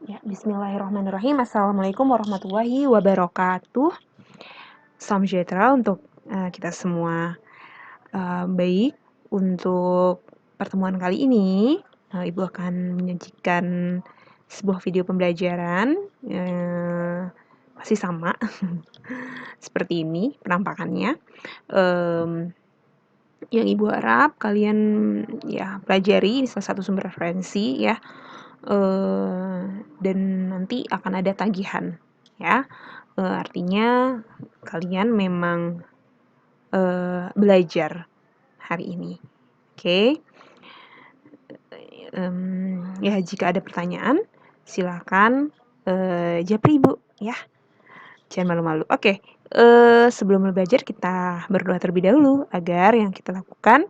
Ya, bismillahirrahmanirrahim. Assalamualaikum warahmatullahi wabarakatuh. Salam sejahtera untuk kita semua. Baik, untuk pertemuan kali ini, Ibu akan menyajikan sebuah video pembelajaran masih sama seperti ini penampakannya. Yang Ibu harap kalian ya pelajari salah satu sumber referensi ya. Dan nanti akan ada tagihan ya. Artinya kalian memang belajar hari ini. Oke. Ya jika ada pertanyaan silakan japri Ibu ya. Jangan malu-malu. Oke. Sebelum belajar kita berdoa terlebih dahulu agar yang kita lakukan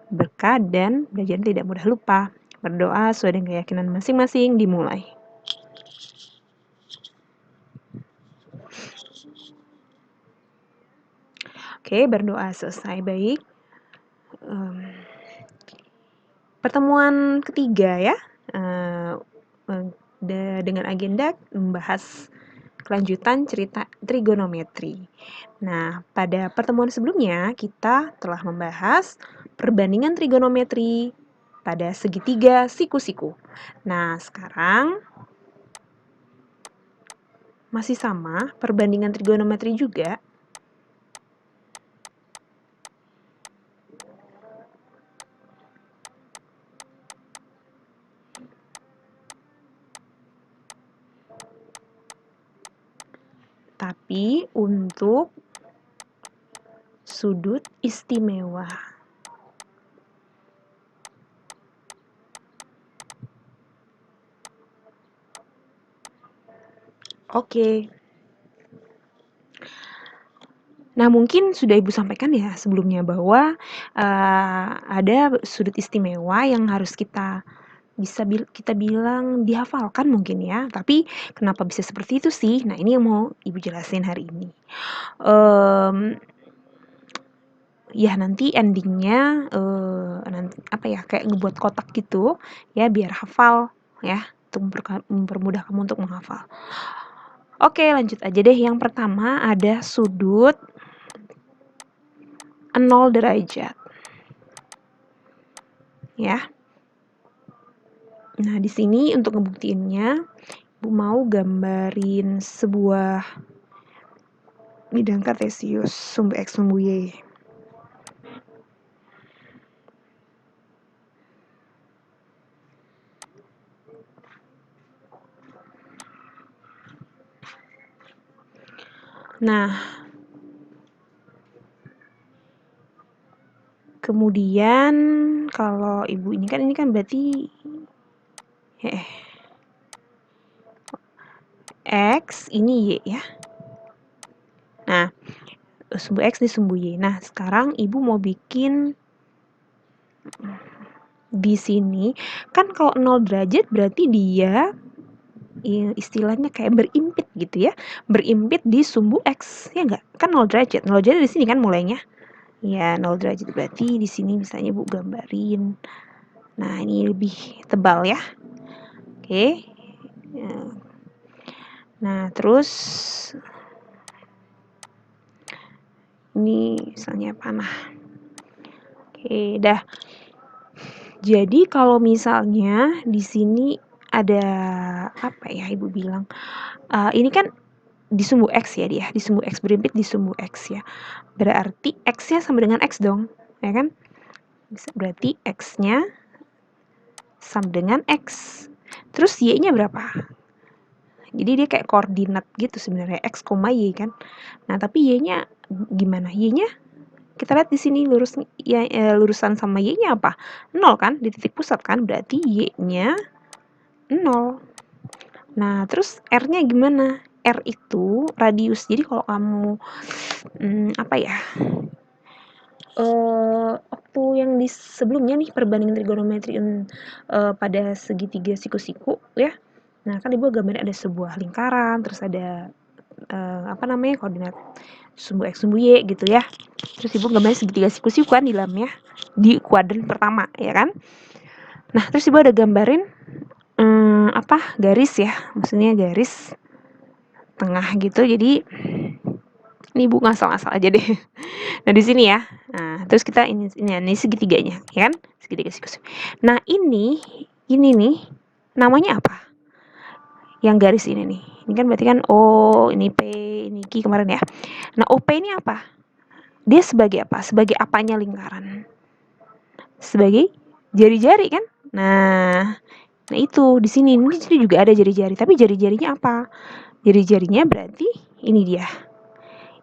berkah dan belajar tidak mudah lupa. Berdoa sesuai dengan keyakinan masing-masing, dimulai. Oke, berdoa selesai. Baik. Pertemuan ketiga ya, dengan agenda membahas kelanjutan cerita trigonometri. Nah, pada pertemuan sebelumnya kita telah membahas perbandingan trigonometri pada segitiga siku-siku. Nah, sekarang masih sama, perbandingan trigonometri juga. Tapi untuk sudut istimewa. Oke. Nah, mungkin sudah Ibu sampaikan ya sebelumnya bahwa ada sudut istimewa yang harus kita bilang dihafalkan mungkin ya. Tapi kenapa bisa seperti itu sih? Nah, ini yang mau Ibu jelasin hari ini. Ya nanti endingnya kayak ngebuat kotak gitu ya biar hafal ya, untuk mempermudah kamu untuk menghafal. Oke, lanjut aja deh. Yang pertama ada sudut 0 derajat. Ya. Nah, di sini untuk ngebuktiinnya, Ibu mau gambarin sebuah bidang kartesius, sumbu X, sumbu Y. Nah, kemudian kalau Ibu ini kan berarti X, ini Y ya. Nah, sumbu X di sumbu Y. Nah, sekarang Ibu mau bikin di sini, kan kalau 0 derajat berarti dia istilahnya kayak berimpit gitu ya. Berimpit di sumbu X, ya enggak? Kan 0 derajat. 0 derajat di sini kan mulainya. Ya, 0 derajat berarti di sini misalnya Bu gambarin. Nah, ini lebih tebal ya. Oke. Nah, terus ini misalnya panah. Oke, dah. Jadi kalau misalnya di sini ada apa ya Ibu bilang? Ini kan di sumbu X ya dia, di sumbu X, berimpit di sumbu X ya. Berarti X-nya sama dengan X dong, ya kan? Berarti X-nya sama dengan X. Terus Y-nya berapa? Jadi dia kayak koordinat gitu sebenarnya, X, Y kan. Nah, tapi Y-nya gimana? Y-nya kita lihat di sini lurusan sama Y-nya apa? 0 kan? Di titik pusat kan? Berarti Y-nya 0. Nah, terus R-nya gimana? R itu radius. Jadi kalau kamu waktu yang di sebelumnya nih perbandingan trigonometri pada segitiga siku-siku ya. Nah, kan Ibu gambarnya ada sebuah lingkaran, terus ada koordinat sumbu X, sumbu Y gitu ya. Terus Ibu gambarnya segitiga siku-siku kan di dalamnya, di kuadran pertama ya kan. Nah, terus Ibu ada gambarin garis ya, maksudnya garis tengah gitu. Jadi ini Bu ngasal-ngasal aja deh. Nah di sini ya. Nah terus kita ini segitiganya, ya kan? Segitiga siku. Nah ini nih namanya apa? Yang garis ini nih. Ini kan berarti kan O, ini P, ini Q kemarin ya. Nah OP ini apa? Dia sebagai apa? Sebagai apanya lingkaran? Sebagai jari-jari kan? Nah itu di sini juga ada jari-jari, tapi jari-jarinya apa? Jari-jarinya berarti ini dia.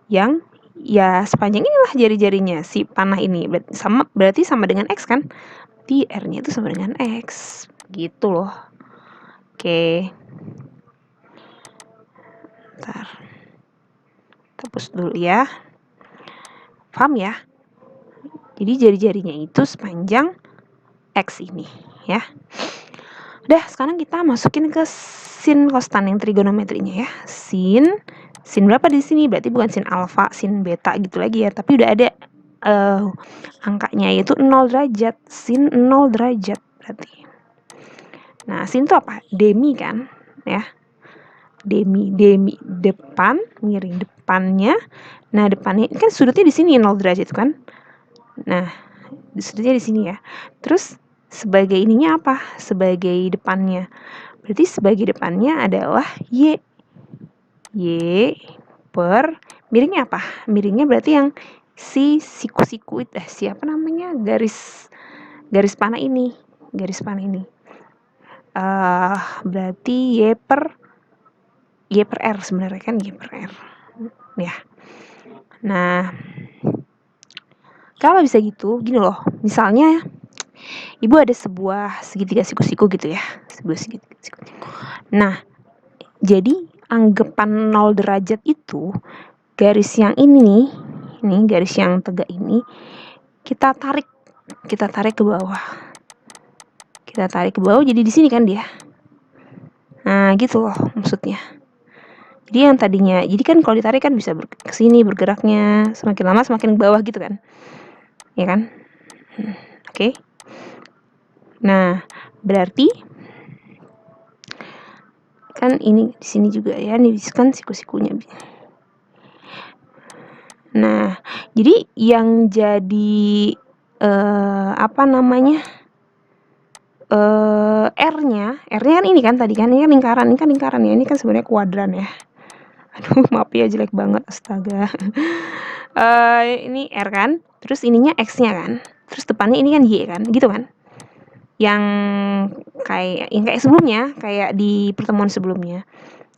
Yang ya sepanjang inilah jari-jarinya si panah ini. Berarti sama dengan X kan? Di R-nya itu sama dengan X. Gitu loh. Oke. Bentar. Tepus dulu ya. Paham ya? Jadi jari-jarinya itu sepanjang X ini ya. Udah, sekarang kita masukin ke sin kostan yang trigonometrinya ya. Sin berapa di sini? Berarti bukan sin alfa, sin beta gitu lagi ya, tapi udah ada angkanya yaitu 0 derajat. Sin 0 derajat berarti. Nah, sin itu apa? Demi kan, ya. Demi depan, miring depannya. Nah, depannya kan sudutnya di sini 0 derajat kan. Nah, sudutnya di sini ya. Terus sebagai ininya apa? Sebagai depannya. Berarti sebagai depannya adalah Y. Y per miringnya apa? Miringnya berarti yang si siku-siku itu siapa namanya? Garis panah ini. Garis panah ini. Berarti Y per R sebenarnya kan Y per R. Ya. Nah, kalau bisa gitu, gini loh. Misalnya Ibu ada sebuah segitiga siku-siku gitu ya. Sebuah segitiga siku-siku. Nah, jadi anggapan 0 derajat itu garis yang ini garis yang tegak ini kita tarik ke bawah. Kita tarik ke bawah jadi di sini kan dia. Nah, gitu loh maksudnya. Jadi yang tadinya, jadi kan kalau ditarik kan bisa ke sini bergeraknya, semakin lama semakin ke bawah gitu kan. Ya kan? Oke. Nah, berarti kan ini di sini juga ya, ini kan siku-sikunya. Nah, jadi yang jadi R-nya kan ini kan tadi kan, ini kan lingkaran ya, ini kan sebenarnya kuadran ya. Aduh, maaf ya jelek banget, astaga. Ini R kan, terus ininya X-nya kan, terus depannya ini kan Y kan, gitu kan. Yang kayak sebelumnya, kayak di pertemuan sebelumnya.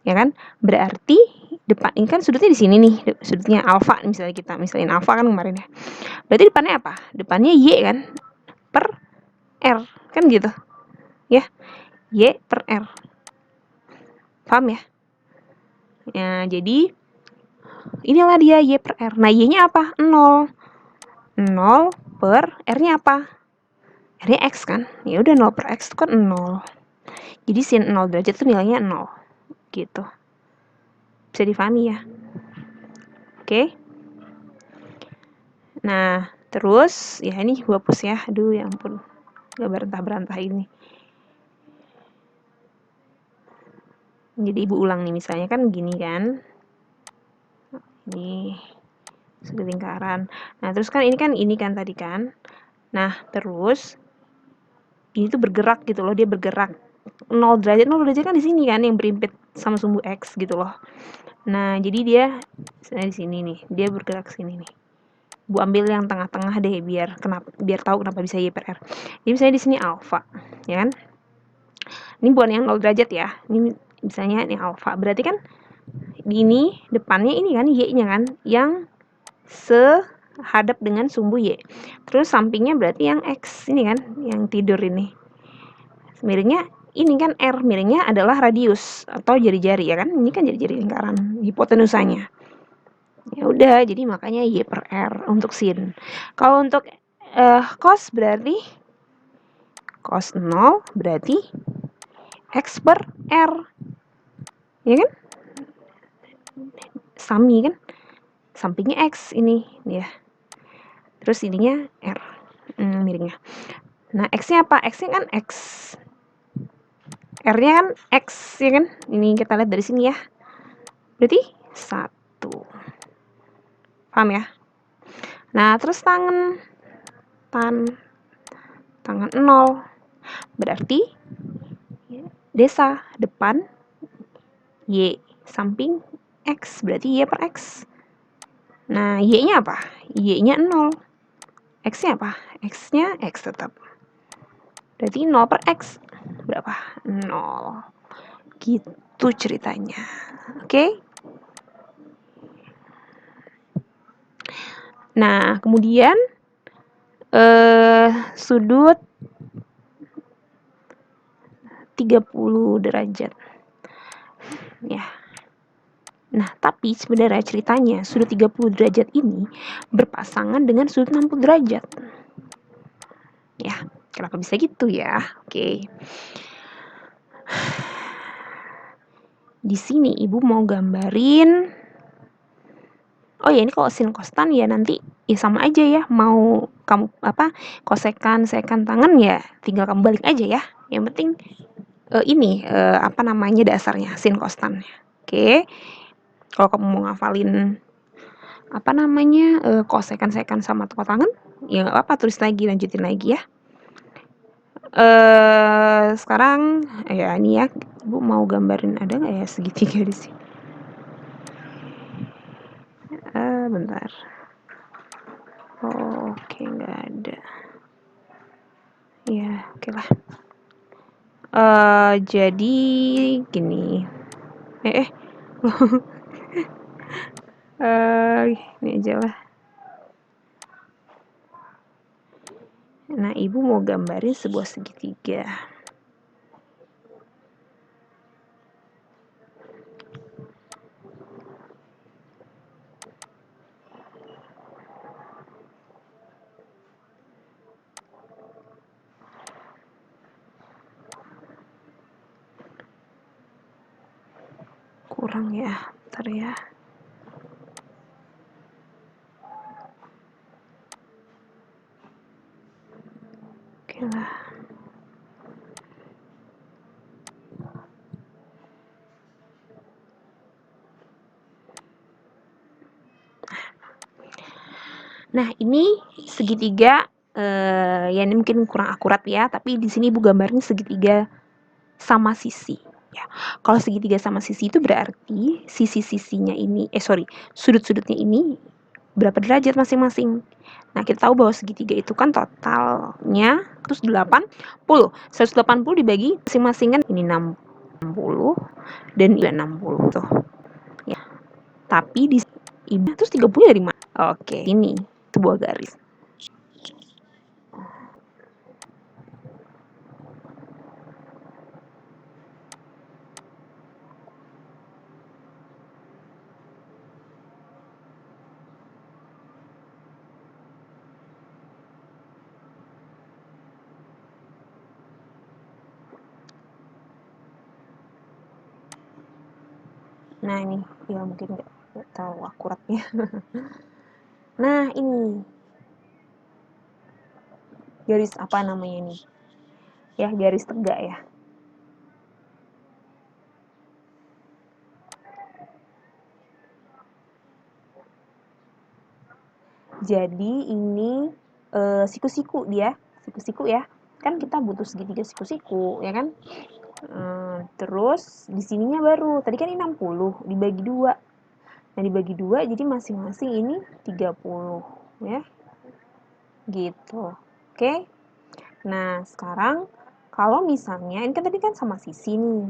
Ya kan? Berarti depan ini kan sudutnya di sini nih, sudutnya alfa misalnya kita misalin alfa kan kemarin ya. Berarti depannya apa? Depannya Y kan? Per R kan gitu. Ya. Y per R. Paham ya? Ya, jadi inilah dia Y per R. Nah, Y-nya apa? 0. 0 per R-nya apa? R-nya X kan? Ya udah 0 per X itu kan 0. Jadi sin 0 derajat itu nilainya 0. Gitu. Bisa difahami ya? Oke. Nah, terus ya ini gua hapus ya. Aduh, ya ampun. Gak berantah-berantah ini. Jadi ibu ulang nih, misalnya kan gini kan. Ini segi lingkaran. Nah, terus kan ini kan tadi kan. Nah, terus ini tuh bergerak gitu loh, dia bergerak. 0 derajat kan di sini kan yang berimpit sama sumbu X gitu loh. Nah, jadi dia di sini nih, dia bergerak sini nih. Bu ambil yang tengah-tengah deh biar tahu kenapa bisa Y per R. Jadi misalnya di sini alfa, ya kan? Ini bukan yang 0 derajat ya. Ini misalnya ini alfa. Berarti kan ini depannya ini kan Y-nya kan yang sehadap dengan sumbu Y. Terus sampingnya berarti yang X ini kan, yang tidur ini. Miringnya ini kan R, miringnya adalah radius atau jari-jari ya kan? Ini kan jari-jari lingkaran, hipotenusanya. Ya udah, jadi makanya Y per R untuk sin. Kalau untuk cos berarti cos 0 berarti X per R. Ya kan? Sami kan? Sampingnya X ini ya. Terus ininya R. Miringnya. Nah, X-nya apa? X-nya kan X R-nya kan X, ya kan? Ini kita lihat dari sini ya. Berarti 1. Paham ya? Nah, terus tangan 0. Berarti desa depan Y samping X, berarti Y per X. Nah, Y-nya apa? Y-nya 0. X-nya apa? X-nya X tetap. Berarti 0 per X. Berapa? 0. Gitu ceritanya. Oke? Nah, kemudian sudut 30 derajat. Ya. Nah, tapi sebenarnya ceritanya sudut 30 derajat ini berpasangan dengan sudut 60 derajat. Ya, kenapa bisa gitu ya? Oke. Di sini Ibu mau gambarin. Oh ya, ini kalau sin kostan ya nanti ya sama aja ya. Mau kamu kosekan, sekan tangan ya tinggal kamu balik aja ya. Yang penting ini dasarnya sin kostannya. Oke. Kalau kamu mau ngafalin kosekan, sekan sama tepuk tangan, ya nggak apa-apa, tulis lagi, lanjutin lagi ya. Sekarang ya ini ya, Ibu mau gambarin, ada nggak ya segitiga di sini? Bentar. Oke, nggak ada. Ya, oke lah. Jadi gini. Ini aja lah. Nah, Ibu mau gambarin sebuah segitiga. Kurang ya, bentar ya. Oke lah. Nah, ini segitiga ya ini mungkin kurang akurat ya, tapi di sini Ibu gambarnya segitiga sama sisi. Ya. Kalau segitiga sama sisi itu berarti sisi-sisinya ini, sudut-sudutnya ini berapa derajat masing-masing. Nah, kita tahu bahwa segitiga itu kan totalnya terus 80. 180 dibagi masing-masing kan ini 60 dan 60 tuh. Ya. Tapi di Ibu terus 30 dari mana? Oke, ini sebuah garis. Nah, ini ya mungkin nggak tahu akuratnya. Nah, ini garis apa namanya nih? Ya, garis tegak ya. Jadi ini siku-siku dia, siku-siku ya. Kan kita butuh segitiga siku-siku, ya kan? Terus di sininya baru, tadi kan ini 60 dibagi 2. Nah, dibagi 2 jadi masing-masing ini 30 ya. Gitu. Oke. Nah, sekarang kalau misalnya ini kan tadi kan sama sisi nih.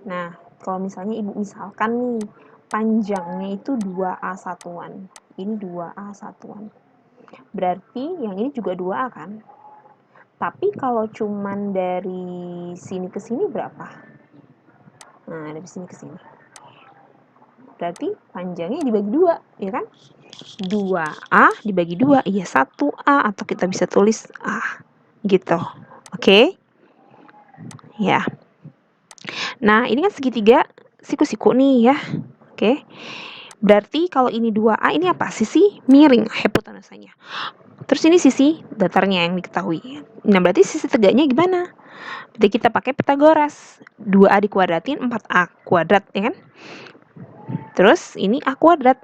Nah, kalau misalnya Ibu misalkan nih panjangnya itu 2A satuan. Ini 2A satuan. Berarti yang ini juga 2A kan? Tapi kalau cuman dari sini ke sini berapa? Nah, dari sini ke sini. Berarti panjangnya dibagi 2, ya kan? 2A dibagi 2, iya 1A, atau kita bisa tulis A. Gitu. Oke? Ya. Nah, ini kan segitiga siku-siku nih ya. Oke. Berarti kalau ini 2A, ini apa? Sisi miring, hipotenusanya. Terus ini sisi datarnya yang diketahui. Nah, berarti sisi tegaknya gimana? Jadi kita pakai Pythagoras. 2A dikuadratin 4A kuadrat, ya kan? Terus ini A kuadrat.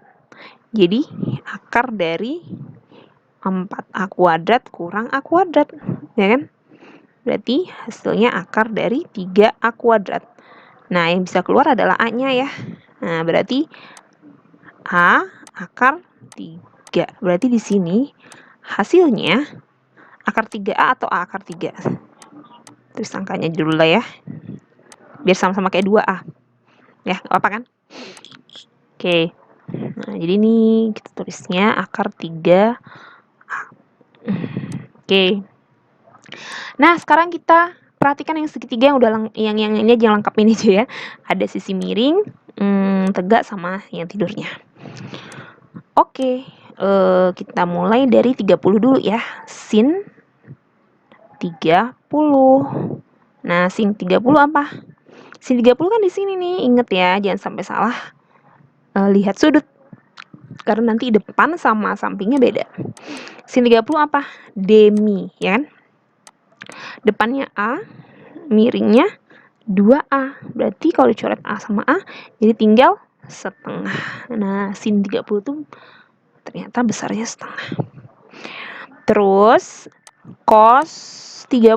Jadi akar dari 4A kuadrat kurang A kuadrat, ya kan? Berarti hasilnya akar dari 3A kuadrat. Nah, yang bisa keluar adalah A-nya ya. Nah, berarti A akar 3. Berarti di sini hasilnya akar 3A atau A akar 3. Terus angkanya dulu lah ya. Biar sama-sama kayak 2A. Ya, apa kan? Oke. Nah, jadi ini kita tulisnya akar 3A. Oke. Nah, sekarang kita perhatikan yang segitiga yang udah yang ini aja yang lengkap ini aja ya. Ada sisi miring, tegak sama yang tidurnya. Oke, kita mulai dari 30 dulu ya. Sin 30. Nah, sin 30 apa? Sin 30 kan di sini nih. Ingat ya, jangan sampai salah lihat sudut. Karena nanti depan sama sampingnya beda. Sin 30 apa? Demi, ya kan? Depannya A, miringnya 2A. Berarti kalau dicoret A sama A, jadi tinggal setengah. Nah, sin 30 tuh ternyata besarnya setengah. Terus cos 30.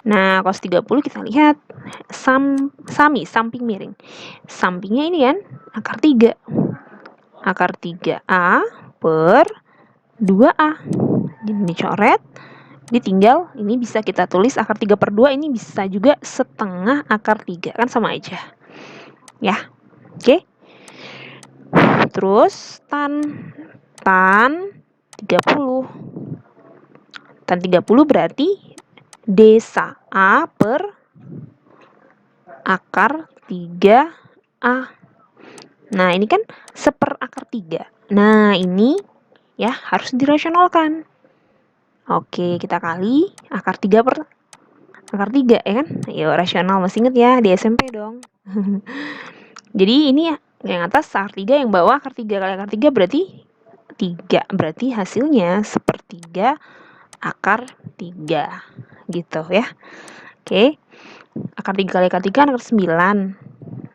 Nah, cos 30 kita lihat samping miring. Sampingnya ini kan akar 3. Akar 3A per 2A. Jadi dicoret. Jadi tinggal ini bisa kita tulis akar 3 per 2 ini bisa juga setengah akar 3. Kan sama aja. Ya. Oke. Terus tan 30. Tan 30 berarti desa A per akar 3A. Nah, ini kan seper akar 3. Nah, ini ya harus dirasionalkan. Oke, kita kali akar 3 per akar 3, ya kan? Ayo, rasional. Masih inget ya, di SMP dong. Jadi, ini ya, yang atas akar 3, yang bawah akar 3 kali akar 3 berarti 3. Berarti hasilnya sepertiga akar 3. Gitu ya. Oke. Akar 3 kali akar 3 kan akar 9.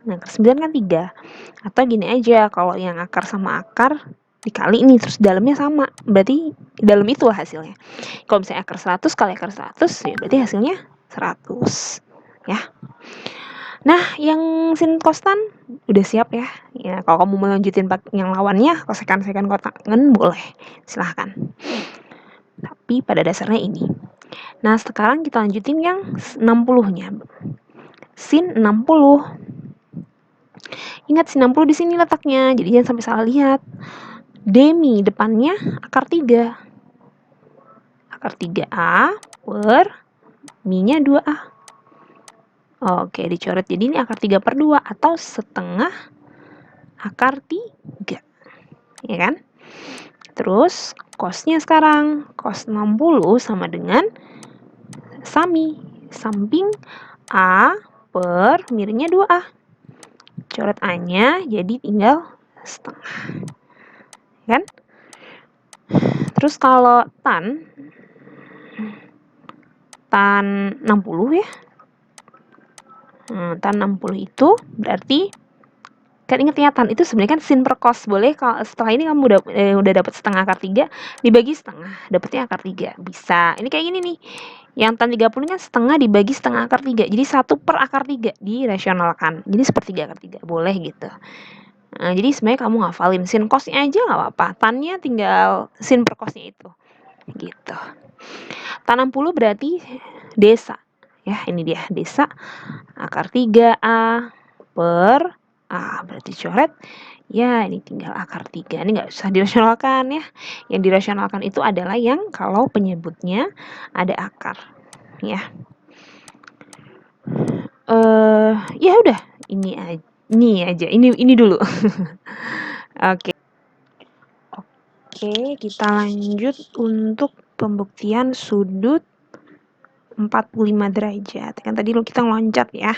Nah, akar 9 kan 3. Atau gini aja, kalau yang akar sama akar dikali ini, terus dalamnya sama. Berarti dalam itu hasilnya. Kalau misalnya akar 100 kali akar 100, ya berarti hasilnya 100. Ya. Nah, yang sin kostan udah siap ya. Ya, kalau kamu mau lanjutin yang lawannya, kosekan-kosekan kotangan boleh. Silahkan. Tapi pada dasarnya ini. Nah, sekarang kita lanjutin yang 60-nya. Sin 60. Ingat sin 60 di sini letaknya. Jadi jangan sampai salah lihat. Demi depannya akar 3. Akar 3A per mi-nya 2A. Oke, dicoret. Jadi ini akar 3 per 2 atau setengah akar 3. Ya kan? Terus cosnya sekarang. Cos 60 sama dengan samping A per miringnya 2A. Coret A-nya jadi tinggal setengah. Kan? Terus kalau tan 60 ya. Tan 60 itu berarti kan ingat ya, tan itu sebenarnya kan sin per cos. Boleh kalau setelah ini kamu udah dapat setengah akar 3, dibagi setengah, dapatnya akar 3. Bisa. Ini kayak gini nih. Yang tan 30 kan setengah dibagi setengah akar 3. Jadi 1 per akar 3 dirasionalkan. Jadi sepertiga akar 3. Boleh gitu. Nah, jadi sebenarnya kamu ngafalin sin cosnya aja nggak apa-apa. Tannya tinggal sin per cosnya itu. Gitu. Tan 60 berarti desa. Ya, ini dia desa akar 3A per A. Berarti coret. Ya, ini tinggal akar 3. Ini nggak usah dirasionalkan ya. Yang dirasionalkan itu adalah yang kalau penyebutnya ada akar. Ya. Ya udah. Ini aja. Ini dulu. Oke. Oke, kita lanjut untuk pembuktian sudut 45 derajat. Kan tadi kita ngeloncat ya.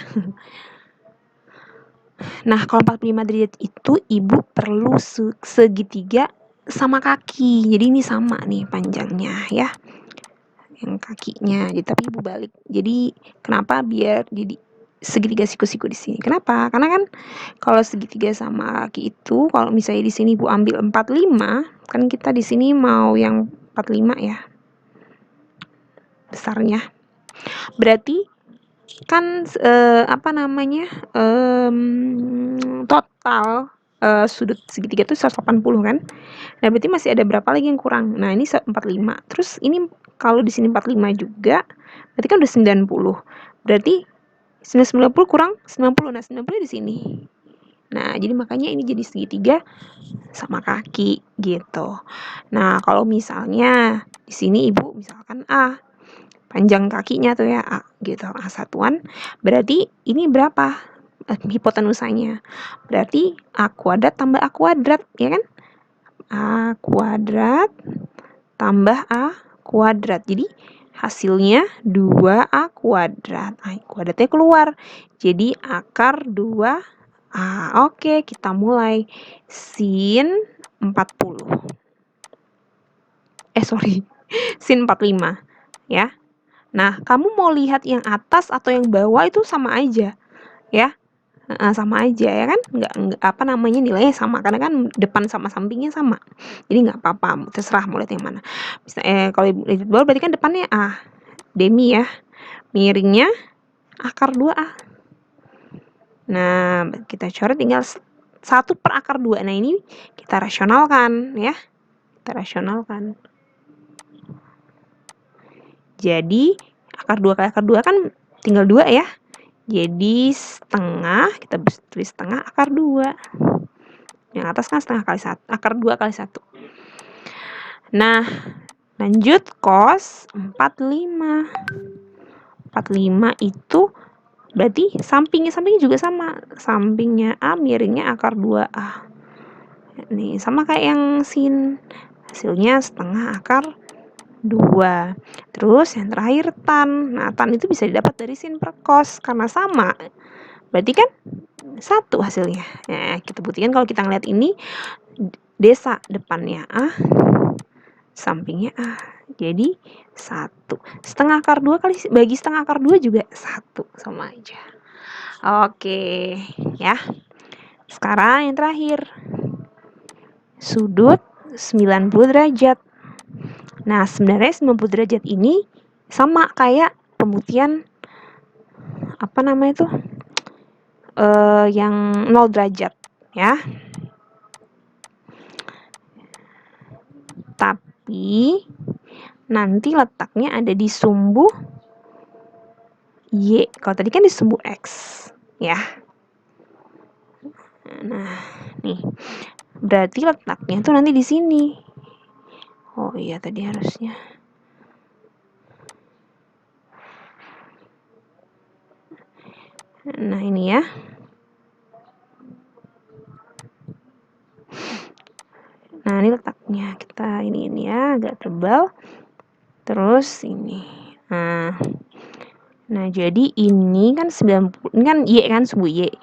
Nah, kalau 45 derajat itu ibu perlu segitiga sama kaki. Jadi ini sama nih panjangnya ya. yang kakinya. Jadi, tapi Ibu balik. Jadi, kenapa? Biar jadi segitiga siku-siku di sini. Kenapa? Karena kan kalau segitiga sama kaki itu, kalau misalnya di sini Ibu ambil 45, kan kita di sini mau yang 45 ya. Besarnya. Berarti kan total sudut segitiga itu 180 kan. Nah, berarti masih ada berapa lagi yang kurang? Nah, ini 45. Terus ini kalau di sini 45 juga, berarti kan udah 90. Berarti 90 kurang 90. Nah, 90 di sini. Nah, jadi makanya ini jadi segitiga sama kaki gitu. Nah, kalau misalnya di sini Ibu misalkan A, panjang kakinya tuh ya A gitu, A satuan, berarti ini berapa hipotenusanya? Berarti A kuadrat tambah A kuadrat, ya kan? A kuadrat tambah A kuadrat. Jadi hasilnya 2A kuadrat. A kuadratnya keluar. Jadi akar 2A. Oke, kita mulai. Sin 40. Sin 45. Ya. Nah, kamu mau lihat yang atas atau yang bawah itu sama aja. Ya. Sama aja ya kan, nggak nilainya sama karena kan depan sama sampingnya sama, jadi nggak apa-apa, terserah mau lihat yang mana. Kalau lihat bawah berarti kan depannya A demi ya, miringnya akar 2A. Nah, kita coret tinggal 1 per akar 2. Nah, ini kita rasionalkan ya, jadi akar 2 kali akar 2 kan tinggal 2 ya. Jadi setengah, kita tulis setengah akar 2. Yang atas kan setengah kali 1, akar 2 kali 1. Nah, lanjut cos 45. 45 itu berarti sampingnya juga sama. Sampingnya A, miringnya akar 2A. Nih, sama kayak yang sin. Hasilnya setengah akar 2. Terus yang terakhir tan. Nah, tan itu bisa didapat dari sin per cos karena sama. Berarti kan 1 hasilnya. Nah, kita buktikan kalau kita ngeliat ini desa depannya A, sampingnya A. Jadi 1. Setengah akar 2 kali bagi setengah akar 2 juga 1, sama aja. Oke, ya. Sekarang yang terakhir. Sudut 90 derajat. Nah, sebenarnya 90 derajat ini sama kayak pembuktian yang 0 derajat ya. Tapi nanti letaknya ada di sumbu Y. Kalau tadi kan di sumbu X ya. Nah, nih. Berarti letaknya tuh nanti di sini. Oh iya, tadi harusnya. Nah, ini ya. Nah, ini letaknya. Kita ini ya, agak tebal. Terus ini. Nah, jadi ini kan 90, ini kan Y kan, sumbu Y.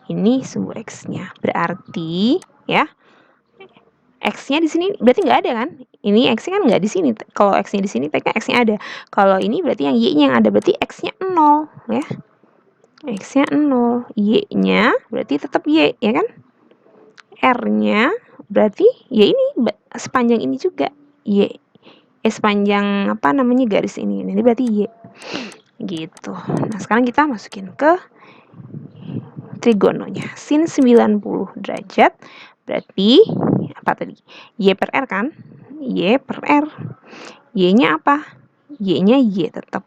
Ini sumbu X-nya. Berarti ya, X-nya di sini berarti nggak ada kan? Ini X-nya kan nggak di sini. Kalau X-nya di sini, kan X-nya ada. Kalau ini berarti yang Y-nya yang ada, berarti X-nya 0 ya. X-nya 0. Y-nya berarti tetap Y ya kan? R-nya berarti ya ini sepanjang ini juga Y. Sepanjang garis ini. Ini berarti Y. Gitu. Nah, sekarang kita masukin ke trigononya. Sin 90 derajat berarti apa tadi? Y per R kan? Y per R. Y-nya apa? Y-nya Y tetap.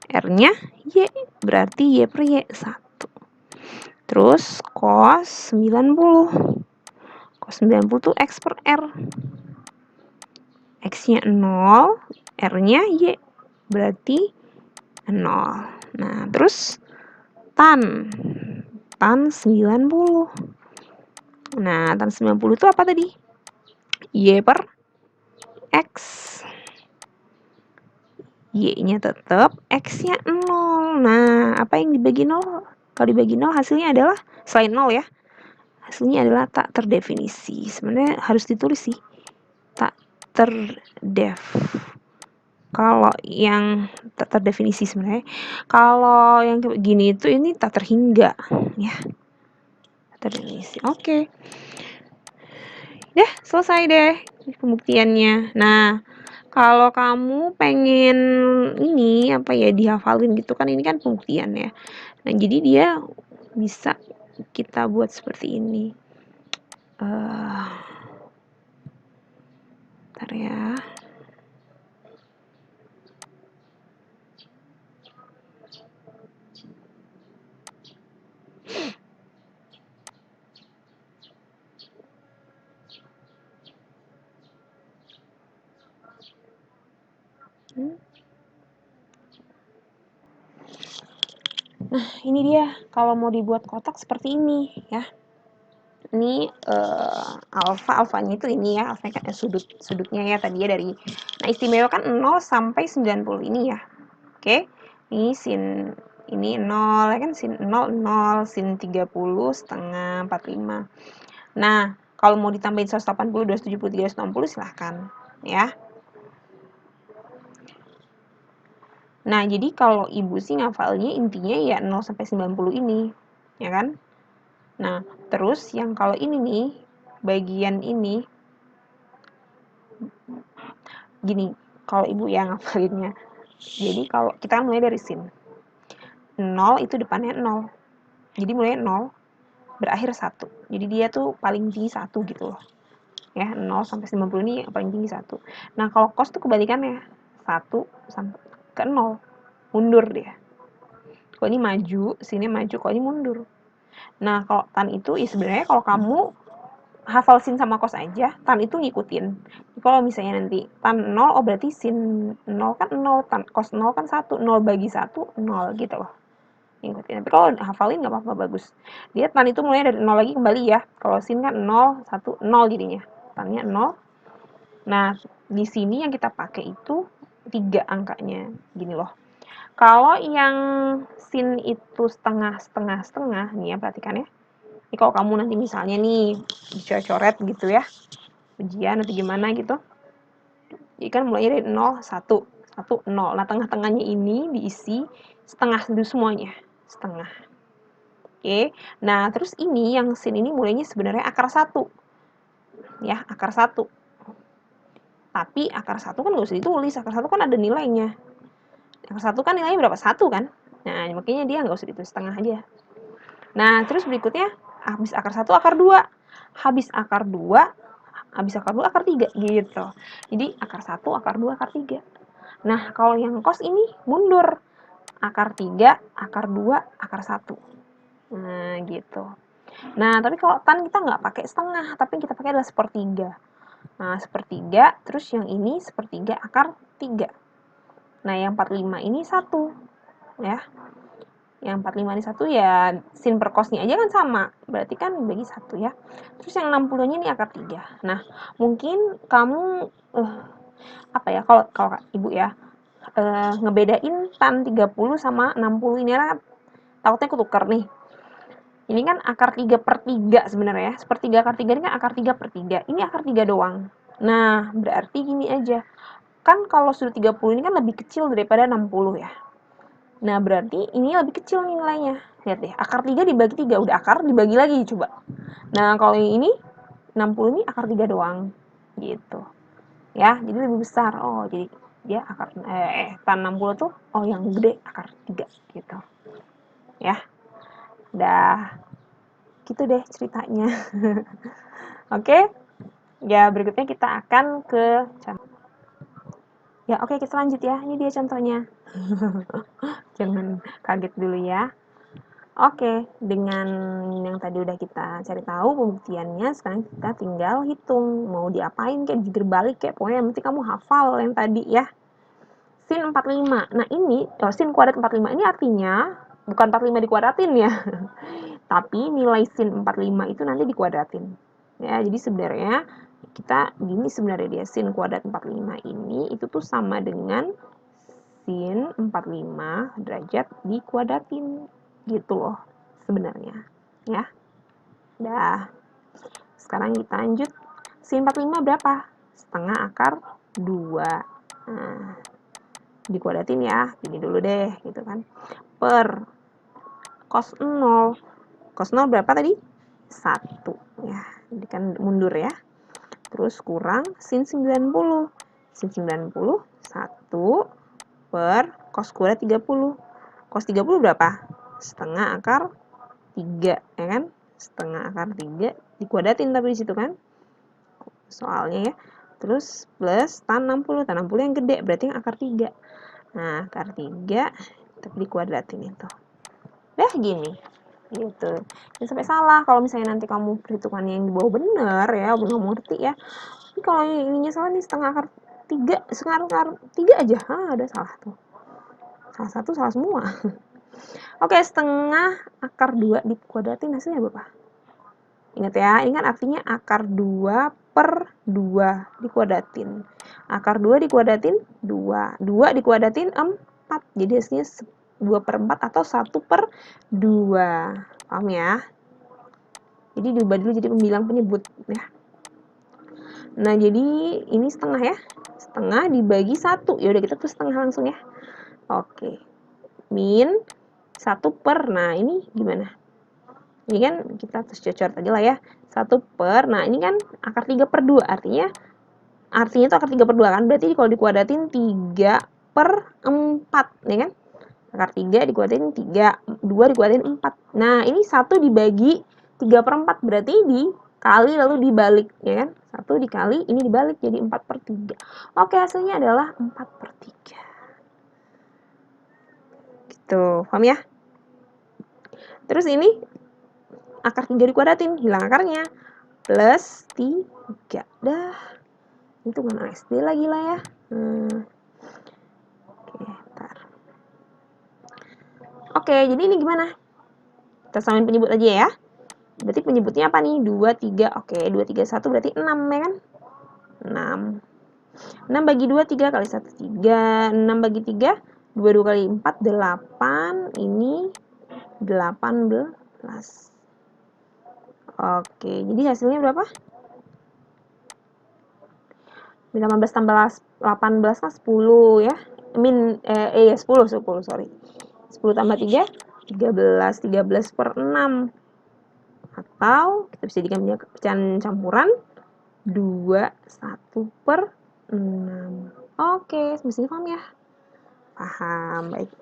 R-nya Y. Berarti Y per Y 1. Terus cos 90. Cos 90 tuh X per R. X-nya 0, R-nya Y. Berarti 0. Nah, terus tan 90. Nah, tan 90 itu apa tadi? Y per X. Y-nya tetap, X-nya 0. Nah, apa yang dibagi 0? Kalau dibagi 0 hasilnya adalah, selain 0 ya, hasilnya adalah tak terdefinisi. Sebenarnya harus ditulis sih. Tak terdef. Kalau yang tak terdefinisi sebenarnya, kalau yang kayak gini itu ini tak terhingga, ya. Terdefinisi. Oke. Deh, selesai deh pembuktiannya. Nah, kalau kamu pengen ini apa ya dihafalin gitu kan ini kan pembuktian ya. Nah, jadi dia bisa kita buat seperti ini. Bentar ya. Nah, ini dia kalau mau dibuat kotak seperti ini ya. Ini alfanya itu ini ya, alfanya kan sudutnya ya tadi ya dari. Nah, istimewa kan 0 sampai 90 ini ya. Oke. Ini sin ini 0 ya kan sin 0 0, sin 30 setengah 45. Nah, kalau mau ditambahin 180, 270, 360 silahkan ya. Nah, jadi kalau ibu sih ngafalnya intinya ya 0 sampai 90 ini, ya kan? Nah, terus yang kalau ini nih, bagian ini, gini, kalau ibu yang ngafalinnya. Jadi kalau kita mulai dari sin. 0 itu depannya 0. Jadi mulai 0, berakhir 1. Jadi dia tuh paling tinggi 1 gitu loh. Ya, 0 sampai 90 ini paling tinggi 1. Nah, kalau cos tuh kebalikannya. 1 sampai ke 0. Mundur dia. Kalau ini maju, sini maju, kalau ini mundur. Nah, kalau tan itu ya sebenarnya kalau kamu hafal sin sama cos aja, tan itu ngikutin. Kalau misalnya nanti tan 0, oh berarti sin 0 kan 0, tan cos 0 kan 1, 0 bagi 1, 0 gitu loh. Ngikutin. Tapi kalau hafalin nggak apa-apa, bagus. Dia tan itu mulai dari 0 lagi kembali ya. Kalau sin kan 0, 1, 0 jadinya. Tannya 0. Nah, di sini yang kita pakai itu 3 angkanya. Gini loh. Kalau yang sin itu setengah, nih ya perhatikan ya. Ini kalau kamu nanti misalnya nih dicoret-coret gitu ya, ujian nanti gimana gitu. Jadi kan mulainya dari 0, 1, 1, 0. Nah, tengah-tengahnya ini diisi setengah dulu semuanya. Setengah. Oke. Nah, terus ini yang sin ini mulainya sebenarnya akar 1. Ya, akar 1. Tapi akar 1 kan nggak usah ditulis, akar 1 kan ada nilainya. Akar 1 kan nilainya berapa? 1 kan? Nah, makanya dia nggak usah ditulis setengah aja. Nah, terus berikutnya habis akar 1 akar 2. Habis akar 2 akar 3 gitu. Jadi akar 1, akar 2, akar 3. Nah, kalau yang cos ini mundur. Akar 3, akar 2, akar 1. Nah, gitu. Nah, tapi kalau tan kita nggak pakai setengah, tapi kita pakai adalah sepertiga. Nah, sepertiga, terus yang ini sepertiga akar 3. Nah, yang 45 ini 1. Ya. Yang 45 ini 1 ya sin per cosnya aja kan sama. Berarti kan bagi 1 ya. Terus yang 60-nya ini akar 3. Nah, mungkin kamu apa ya kalau Ibu ya ngebedain tan 30 sama 60 ini lah takutnya ketukar nih. Ini kan akar 3 per 3 sebenarnya ya. Sepertiga akar 3 ini kan akar 3 per 3. Ini akar 3 doang. Nah, berarti gini aja. Kan kalau sudut 30 ini kan lebih kecil daripada 60 ya. Nah, berarti ini lebih kecil nilainya. Lihat deh, akar 3 dibagi 3. Udah akar dibagi lagi, coba. Nah, kalau yang ini, 60 ini akar 3 doang. Gitu. Ya, jadi lebih besar. Oh, jadi dia akar, tan 60 tuh, oh yang gede akar 3. Gitu. Ya, udah gitu deh ceritanya. Oke, ya berikutnya kita akan ke ya oke kita lanjut ya. Ini dia contohnya. Jangan kaget dulu ya. Oke, dengan yang tadi udah kita cari tahu pembuktiannya, sekarang kita tinggal hitung. Mau diapain kayak jungkir balik kayak pokoknya yang penting kamu hafal yang tadi ya. Sin 45. Nah, ini sin kuadrat 45 ini artinya bukan 45 dikuadratin ya. Tapi nilai sin 45 itu nanti dikuadratin. Ya, jadi sebenarnya kita gini sebenarnya dia sin kuadrat 45 ini itu tuh sama dengan sin 45 derajat dikuadratin gitu loh sebenarnya ya. Dah. Sekarang kita lanjut. Sin 45 berapa? Setengah akar 2. Nah, dikuadratin ya, ini dulu deh gitu kan, per cos 0. Cos 0 berapa tadi? 1 ya, jadi kan mundur ya. Terus kurang sin 90. Sin 90 1 per cos kuadrat 30. Cos 30 berapa? Setengah akar 3 ya kan? Setengah akar 3 dikuadratin tapi di situ kan soalnya ya. Terus plus tan 60. Tan 60 yang gede berarti yang akar 3. Nah, akar 3 tapi dikuadratin itu. Dah gini. Gitu. Jangan sampai salah kalau misalnya nanti kamu perhitungannya yang di bawah bener ya, belum ngerti ya. Ini kalau ininya salah nih setengah akar 3, setengah akar 3 aja. Ada salah tuh. Salah satu salah semua. Oke, setengah akar 2 dikuadratin hasilnya berapa? Ingat ya, ini kan artinya akar 2 per 2 dikuadratin. Akar 2 dikuadratin 2. 2 dikuadratin 4. Jadi hasilnya 2 per 4 atau 1 per 2. Paham ya? Jadi diubah dulu jadi pembilang penyebut ya. Nah, jadi ini setengah ya. Setengah dibagi 1. Ya udah kita tulis setengah langsung ya. Oke. Min 1 per. Nah, ini gimana? Ini kan kita terus cocor aja lah ya. 1 per. Nah, ini kan akar 3 per 2. Artinya itu akar 3 per 2 kan. Berarti kalau dikuadratin 3 per 4. Ya kan? Akar 3 dikuadratin 3. 2 dikuadratin 4. Nah, ini 1 dibagi 3 per 4. Berarti dikali lalu dibalik. Ya kan? 1 dikali, ini dibalik. Jadi 4 per 3. Oke, hasilnya adalah 4 per 3. Gitu. Paham ya? Terus ini akar 3 dikuadratin, hilang akarnya. Plus 3. Dah. Hitungan SD lagi lah ya. Oke, bentar. Oke, jadi ini gimana? Kita samain penyebut aja ya. Berarti penyebutnya apa nih? 2, 3. Oke, 2, 3, 1 berarti 6 ya kan? 6. 6 bagi 2, 3 kali 1, 3. 6 bagi 3, 2, 2 kali 4, 8. Ini 18. Oke, jadi hasilnya berapa? 18 tambah 18 kan 10 ya. 10, sorry. 10 tambah 3, 13. 13 per 6. Atau kita bisa jadikan pecahan campuran 2, 1 per 6. Oke, sampai sini paham ya? Paham, baik.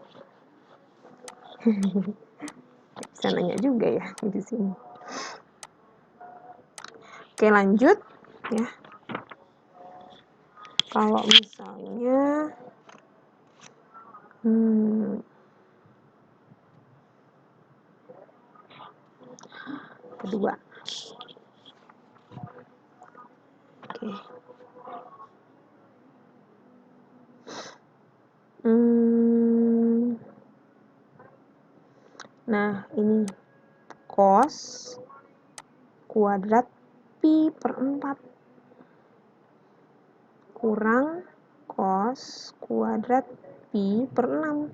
Bisa nanya juga ya di sini. Oke, lanjut ya. Kalau misalnya kedua. Oke. Nah, ini cos kuadrat pi per 4 kurang cos kuadrat pi per 6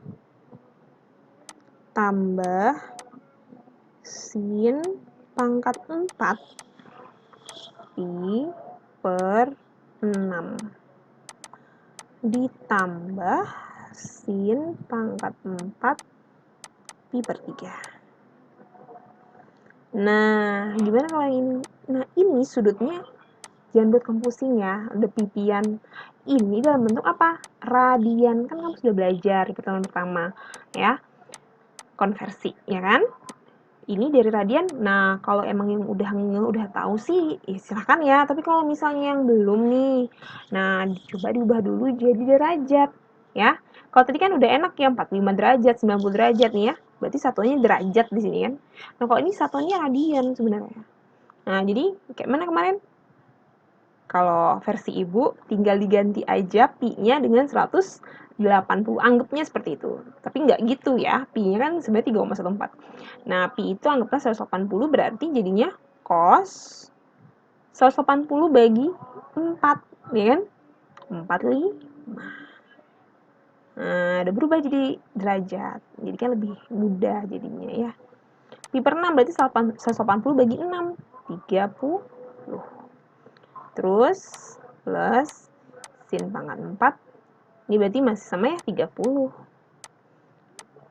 tambah sin pangkat 4 pi per 6 ditambah sin pangkat 4 pi per 3. Nah, gimana kalau yang ini? Nah, ini sudutnya jangan buat kamu pusing ya, udah pipian. Ini dalam bentuk apa? Radian. Kan kamu sudah belajar di pertemuan pertama, ya. Konversi, ya kan? Ini dari radian. Nah, kalau emang yang udah tahu sih, ya silahkan ya. Tapi kalau misalnya yang belum nih, nah coba diubah dulu jadi derajat, ya. Kalau tadi kan udah enak ya, 45 derajat, 90 derajat nih ya. Berarti satuannya derajat di sini kan. Nah, kalau ini satuannya radian sebenarnya. Nah, jadi kayak mana kemarin? Kalau versi ibu tinggal diganti aja pi-nya dengan 180. Anggapnya seperti itu. Tapi nggak gitu ya. Pi-nya kan sebenarnya 3,14. Nah, pi itu anggaplah 180 berarti jadinya cos 180 bagi 4. Ya kan? 45. Nah, udah berubah jadi derajat. Jadi kan lebih mudah jadinya ya. Pi per 6 berarti 180 bagi 6. 30. Terus plus sin pangkat 4 Ini berarti masih sama ya, 30.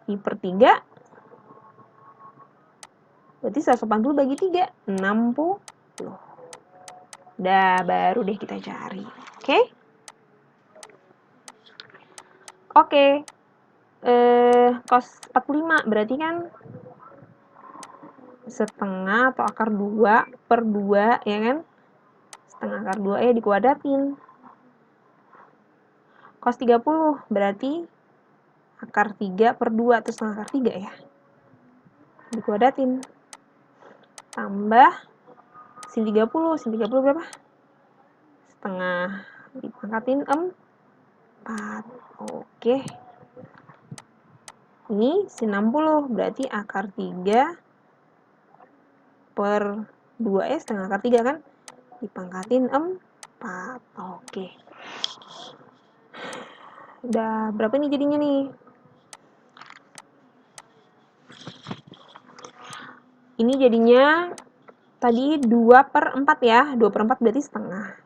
I per 3, berarti 180 bagi 3, 60. Udah, baru deh kita cari. Oke? Oke. Cos 45 berarti kan setengah atau akar 2 per 2, ya kan? Setengah akar 2 ya dikuadratin. Cos 30 berarti akar 3 per 2 atau setengah akar 3 ya. Dikuadratin. Tambah sin 30. Sin 30 berapa? Setengah dipangkatin 4. Oke. Ini sin 60 berarti akar 3 per 2 ya, setengah akar 3 kan? Dipangkatin 4. Oke. Udah berapa nih jadinya nih? Ini jadinya tadi 2 per 4 ya. 2 per 4 berarti setengah.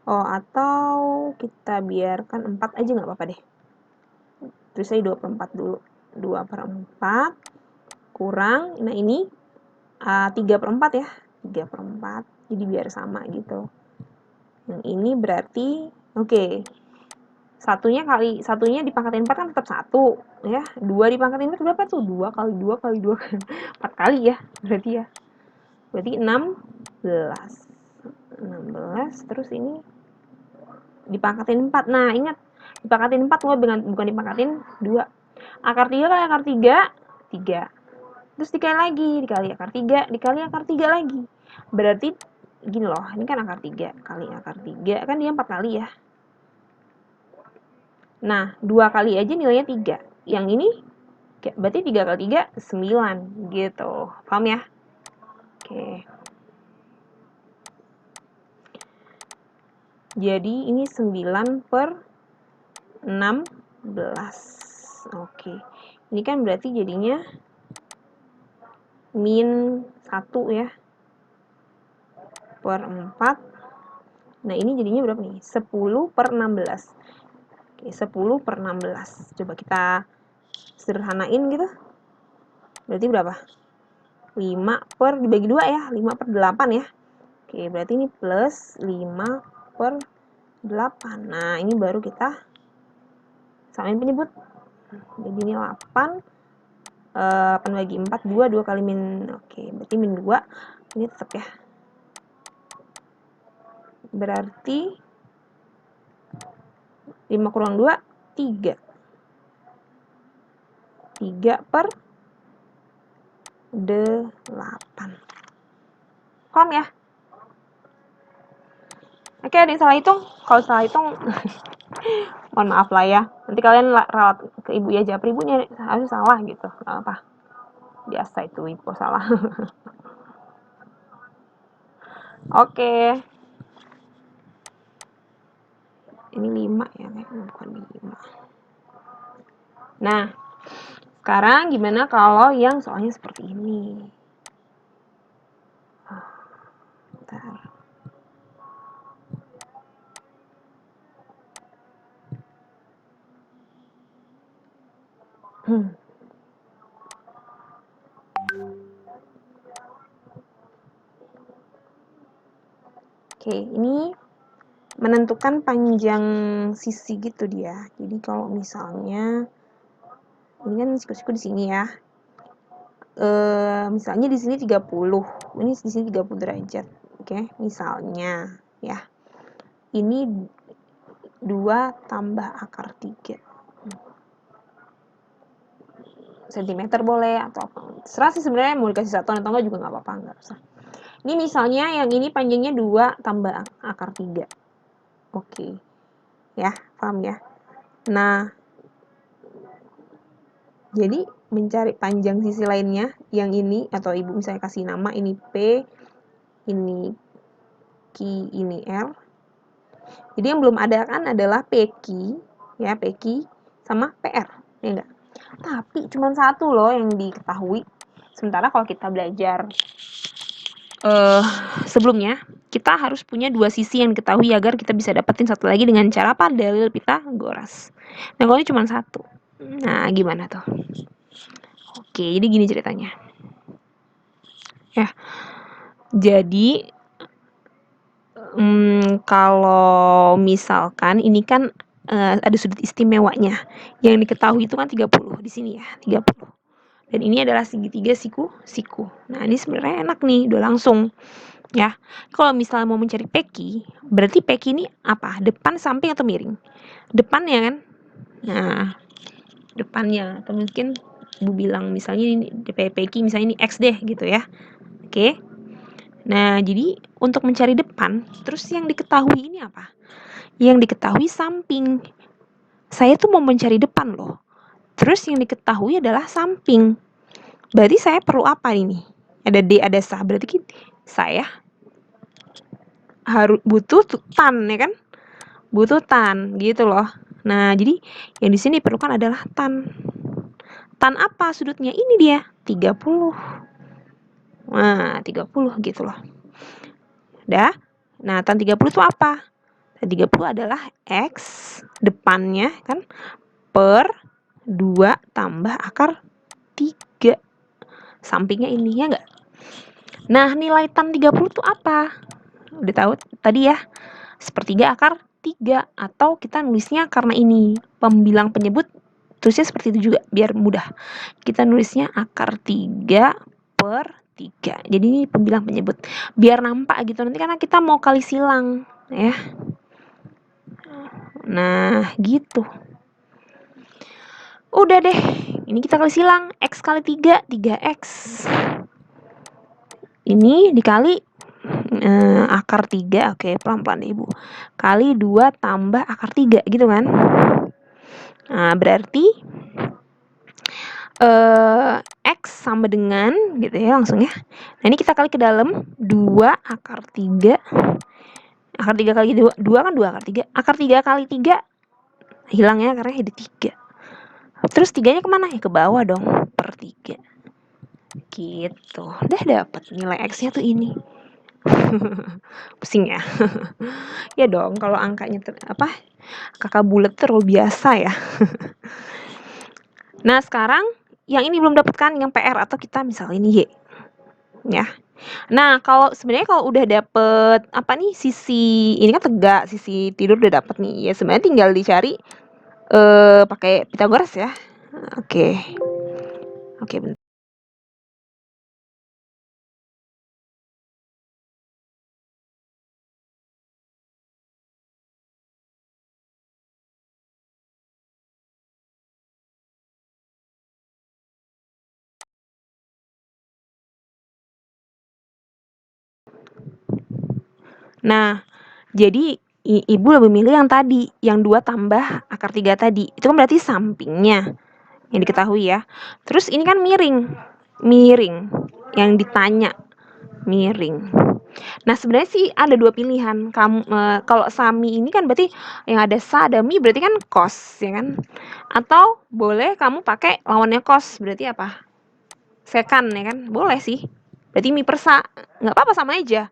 Oh, atau kita biarkan 4 aja nggak apa-apa deh. Terus saya 2 per 4 dulu. 2 per 4 kurang, nah ini 3 per 4 ya. 3 per 4, jadi biar sama gitu. Yang ini berarti, oke. Satunya dipangkatin 4 kan tetap 1 ya. 2 dipangkatin 4 berapa tuh? 2 kali 2 kali 2 4 kali ya berarti ya. Berarti 16. Terus ini dipangkatin 4. Nah, ingat dipangkatin 4 bukan dipangkatin 2. Akar 3 kali akar 3, 3. Terus dikali lagi, dikali akar 3, dikali akar 3 lagi. Berarti gini loh, ini kan akar 3 kali akar 3, kan dia 4 kali ya. Nah, 2 kali aja nilainya 3. Yang ini berarti 3 kali 3, 9 gitu. Paham ya? Oke. Jadi ini 9 per 16. Oke. Ini kan berarti jadinya min 1 ya. Per 4. Nah, ini jadinya berapa nih? 10 per 16. Oke, 10 per 16. Coba kita sederhanain gitu. Berarti berapa? 5 per dibagi 2 ya. 5 per 8 ya. Oke, berarti ini plus 5 per 8. Nah, ini baru kita samain penyebut. Jadi ini 8. 8 bagi 4, 2. 2 kali min. Oke, berarti min 2. Ini tetap ya. Berarti 5 kurang 2, 3. 3 per 8. Paham ya? Oke, ada yang salah hitung? Kalau salah hitung, mohon maaf lah ya. Nanti kalian rawat ke ibu ya, japri ibunya harus salah gitu. Gak apa. Biasa itu ibu salah. Oke. Ini 5 ya, bukan 5. Nah, sekarang gimana kalau yang soalnya seperti ini? Bentar. Oke, ini menentukan panjang sisi gitu dia. Jadi kalau misalnya ini kan siku-siku di sini ya. Misalnya di sini 30. Ini di sini 30 derajat. Oke, misalnya ya. Ini 2 tambah akar 3 cm boleh atau apa. Serah sih sebenarnya mau dikasih satuan atau enggak juga nggak apa-apa, nggak usah. Ini misalnya yang ini panjangnya 2 tambah akar 3. Oke. Ya, paham ya? Nah, jadi mencari panjang sisi lainnya yang ini, atau ibu misalnya kasih nama ini P, ini Q, ini R. Jadi yang belum ada kan adalah PQ, ya PQ sama PR, ya enggak? Tapi cuma satu loh yang diketahui. Sementara kalau kita belajar sebelumnya kita harus punya dua sisi yang diketahui agar kita bisa dapetin satu lagi dengan cara apa? Dalil Pitagoras. Nah, kalau ini cuma satu. Nah, gimana tuh? Oke, jadi gini ceritanya. Ya, jadi kalau misalkan ini kan ada sudut istimewanya. Yang diketahui itu kan 30 di sini ya, 30. Dan ini adalah segitiga siku. Nah, ini sebenarnya enak nih, udah langsung. Ya, kalau misalnya mau mencari peki, berarti peki ini apa? Depan, samping, atau miring? Depannya kan? Nah, depannya. Atau mungkin Ibu bilang misalnya ini peki misalnya ini X deh gitu ya. Oke. Nah, jadi untuk mencari depan, terus yang diketahui ini apa? Yang diketahui samping. Saya tuh mau mencari depan loh. Terus yang diketahui adalah samping. Berarti saya perlu apa ini? Ada D, ada SA. Berarti saya harus butuh tan ya kan? Butuh tan gitu loh. Nah, jadi yang di sini diperlukan adalah tan. Tan apa sudutnya? Ini dia, 30. Nah, 30 gitu loh. Dah. Nah, tan 30 itu apa? Tan 30 adalah X depannya kan per 2 tambah akar 3. Sampingnya ini ya enggak? Nah, nilai tan 30 itu apa? Udah tahu tadi ya. Sepertiga akar 3 atau kita nulisnya karena ini pembilang penyebut tulisnya seperti itu juga biar mudah. Kita nulisnya akar 3 per 3. Jadi ini pembilang penyebut. Biar nampak gitu nanti karena kita mau kali silang ya. Nah, gitu. Udah deh. Ini kita kali silang X kali 3, 3X. Ini dikali akar 3, oke pelan-pelan Ibu. Kali 2 tambah akar 3 gitu kan. Nah, berarti X sama dengan gitu ya langsung ya. Nah, ini kita kali ke dalam 2 akar 3. Akar 3 kali 2 kan 2 akar 3. Akar 3 kali 3 hilang ya karena ada 3. Terus 3-nya kemana ya? Ke bawah dong, per 3. Gitu. Udah dapat nilai X-nya tuh ini. Pusing ya. Ya dong, kalau angkanya kakak bulat terlalu biasa ya. Nah, sekarang yang ini belum dapatkan yang PR atau kita misalnya ini Y. Ya. Nah, sebenarnya kalau udah dapet sisi ini kan tegak, sisi tidur udah dapet nih. Ya sebenarnya tinggal dicari pakai Pitagoras ya. Oke. Oke, bentar. Nah, jadi Ibu lebih milih yang tadi, yang 2 tambah akar 3 tadi. Itu kan berarti sampingnya yang diketahui ya. Terus ini kan miring. Miring. Yang ditanya miring. Nah, sebenarnya sih ada dua pilihan. Kalau sami ini kan berarti yang ada sa ada mi berarti kan cos ya kan. Atau boleh kamu pakai lawannya cos berarti apa? Sekan ya kan. Boleh sih. Berarti mi per sa. Nggak apa-apa sama aja.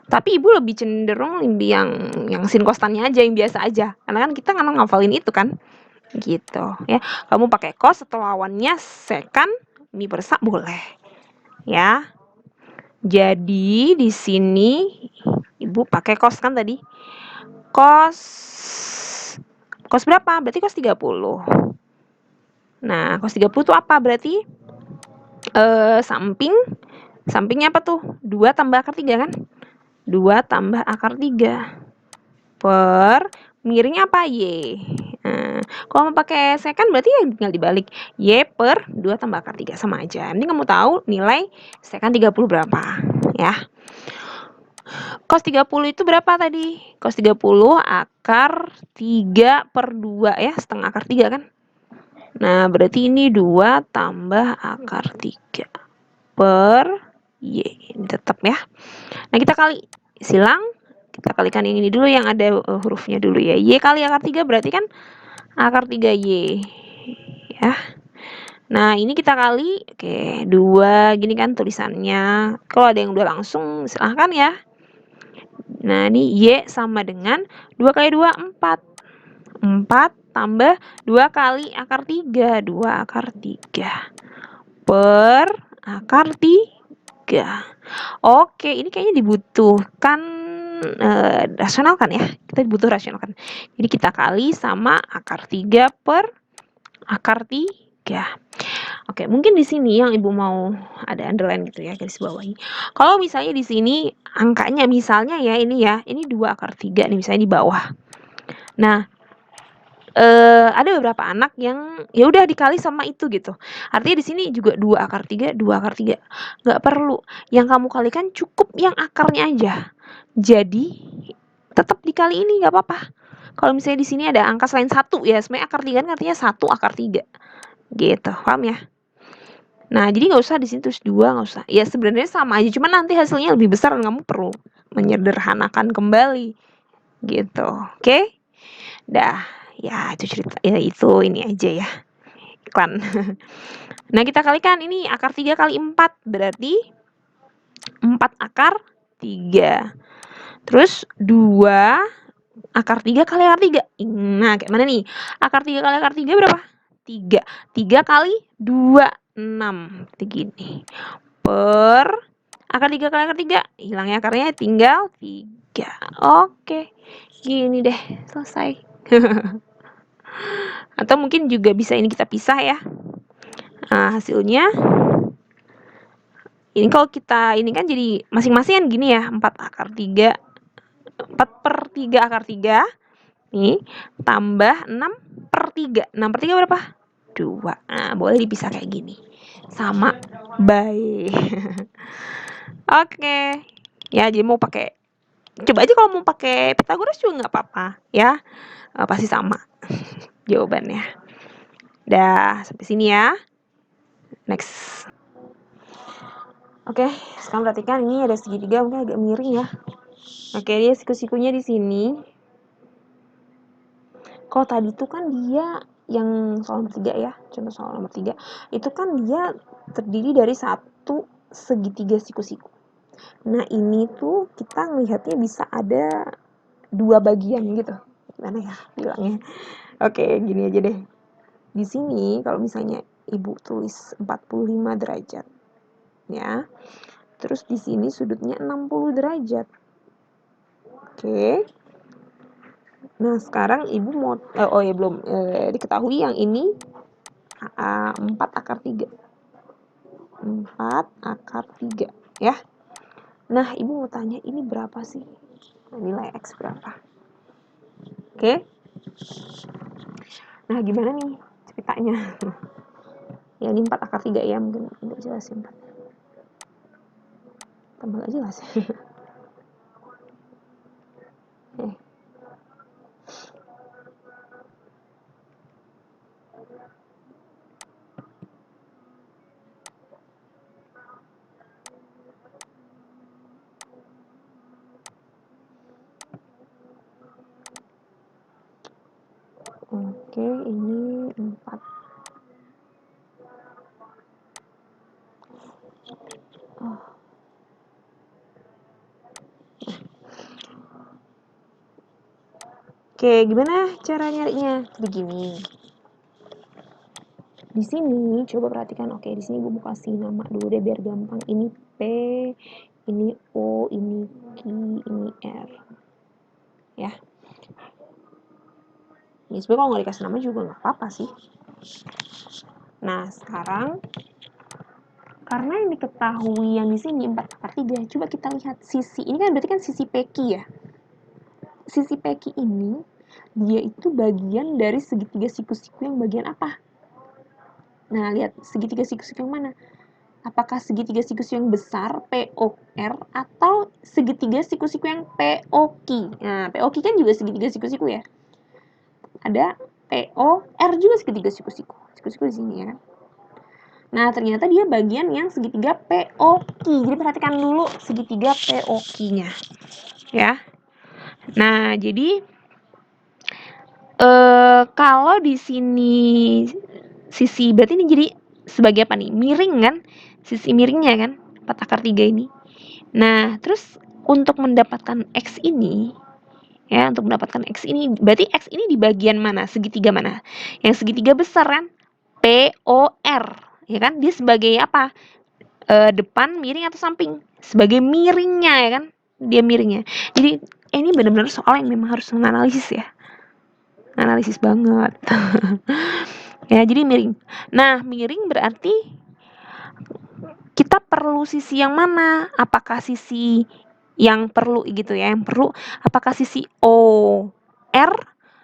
Tapi Ibu lebih cenderung yang sin kostannya aja, yang biasa aja. Karena kan kita nggak ngafalin itu kan. Gitu ya. Kamu pakai cos atau lawannya sekan mi per sa boleh. Ya. Jadi di sini Ibu pakai cos kan tadi. Cos berapa? Berarti cos 30. Nah, cos 30 itu apa? Berarti sampingnya apa tuh? 2 tambah akar 3 kan? 2 tambah akar 3 per miringnya apa? Y. Nah, kalau mau pakai sekan berarti ya tinggal dibalik. Y per 2 tambah akar 3 sama aja. Ini kamu tahu nilai sekan 30 berapa ya. Cos 30 itu berapa tadi? Cos 30 akar 3 per 2 ya, setengah akar 3 kan? Nah, berarti ini 2 tambah akar 3 per Y. Ini tetap ya. Nah, kita kali silang. Kita kalikan yang ini dulu yang ada hurufnya dulu ya. Y kali akar 3 berarti kan akar 3Y. Ya. Nah, ini kita kali, oke, 2 gini kan tulisannya. Kalau ada yang udah langsung silahkan ya. Nah, ini Y sama dengan 2 kali 2, 4. 4 tambah 2 kali akar 3. 2 akar 3 per akar 3. Oke, ini kayaknya dibutuhkan rasional kan ya? Kita butuh rasional kan. Jadi kita kali sama akar 3 per akar 3. Oke, mungkin di sini yang Ibu mau ada underline gitu ya, garis bawahi. Kalau misalnya di sini angkanya misalnya ya, ini 2 akar 3 nih misalnya di bawah. Nah, ada beberapa anak yang ya udah dikali sama itu gitu. Artinya di sini juga 2 akar 3, 2 akar 3. Nggak perlu. Yang kamu kalikan cukup yang akarnya aja. Jadi tetap dikali ini nggak apa-apa. Kalau misalnya di sini ada angka selain 1 ya, sebenarnya akar 3 kan artinya 1 akar 3. Gitu, paham ya? Nah, jadi nggak usah di sini terus 2, nggak usah. Ya sebenarnya sama aja, cuman nanti hasilnya lebih besar dan kamu perlu menyederhanakan kembali. Gitu. Oke? Dah, ya itu cerita ya itu ini aja ya. Iklan. Nah, kita kalikan ini akar 3 kali 4 berarti 4 akar 3. Terus 2 akar 3 kali akar 3. Nah, kayak mana nih? Akar 3 kali akar 3 berapa? 3. 3 kali 2, 6. Seperti gini. Per akar 3 kali akar 3. Hilangnya akarnya tinggal 3. Oke. Gini deh, selesai. Atau mungkin juga bisa ini kita pisah ya. Nah, hasilnya ini kalau kita ini kan jadi masing-masing kan gini ya, 4 akar 3, 4 per 3 akar 3 nih, tambah 6 per 3. 6 per 3 berapa? 2. Nah, boleh dipisah kayak gini. Sama, baik. Oke. Ya, jadi mau pakai, coba aja kalau mau pakai Pythagoras juga nggak apa-apa ya. Pasti sama jawabannya. Dah, sampai sini ya. Next. Oke, sekarang perhatikan ini ada segitiga mungkin agak miring ya. Oke, dia siku-sikunya di sini. Kalau tadi tuh kan dia yang soal nomor 3 ya, contoh soal nomor 3, itu kan dia terdiri dari satu segitiga siku-siku. Nah, ini tuh kita ngelihatnya bisa ada 2 bagian gitu. Gimana ya bilangnya? Oke, gini aja deh. Di sini kalau misalnya Ibu tulis 45 derajat. Ya. Terus di sini sudutnya 60 derajat. Oke. Nah, sekarang Ibu mau belum diketahui yang ini 4 akar 3. 4 akar 3 ya. Nah, Ibu mau tanya ini berapa sih? Nilai X berapa? Oke. Nah, gimana nih ceritanya? Ya, ini 4 akar 3 ya, mungkin enggak jelas ya 4. Tambah enggak jelas. Oke, ini 4. Oke, gimana cara nyarinya? Begini. Di sini coba perhatikan. Oke, di sini Ibu kasih nama dulu deh biar gampang. Ini P, ini O, ini Q, ini R. Ya. Ya, sebenarnya kalau nggak dikasih nama juga nggak apa-apa sih. Nah, sekarang karena yang diketahui yang di sini 4 akar 3, coba kita lihat sisi. Ini kan berarti kan sisi PQ ya. Sisi PQ ini dia itu bagian dari segitiga siku-siku yang bagian apa? Nah, lihat segitiga siku-siku yang mana? Apakah segitiga siku-siku yang besar POR atau segitiga siku-siku yang POQ? Nah, POQ kan juga segitiga siku-siku ya. Ada POR juga segitiga siku-siku. Siku-siku di sini ya. Nah, ternyata dia bagian yang segitiga POQ. Jadi perhatikan dulu segitiga POQ-nya. Ya. Nah, jadi kalau di sini sisi berarti ini jadi sebagai apa nih? Miring kan? Sisi miringnya kan? 4 akar 3 ini. Nah, terus untuk mendapatkan X ini, ya, untuk mendapatkan X ini, berarti X ini di bagian mana? Segitiga mana? Yang segitiga besar kan? POR, ya kan? Dia sebagai apa? Depan, miring atau samping? Sebagai miringnya, ya kan? Dia miringnya. Jadi ini benar-benar soal yang memang harus menganalisis ya. Analisis banget. Ya, jadi miring. Nah, miring berarti kita perlu sisi yang mana? Apakah sisi yang perlu gitu ya, yang perlu apakah sisi OR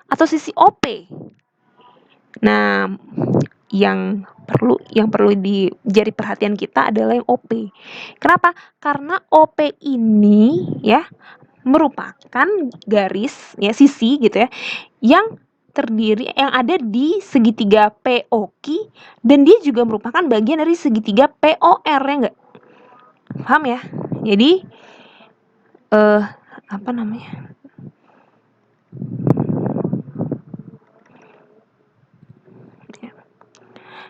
atau sisi OP? Nah, yang perlu jadi perhatian kita adalah yang OP. Kenapa? Karena OP ini ya merupakan garis ya, sisi gitu ya, yang yang ada di segitiga POQ, dan dia juga merupakan bagian dari segitiga POR, ya enggak? Paham ya? Jadi apa namanya?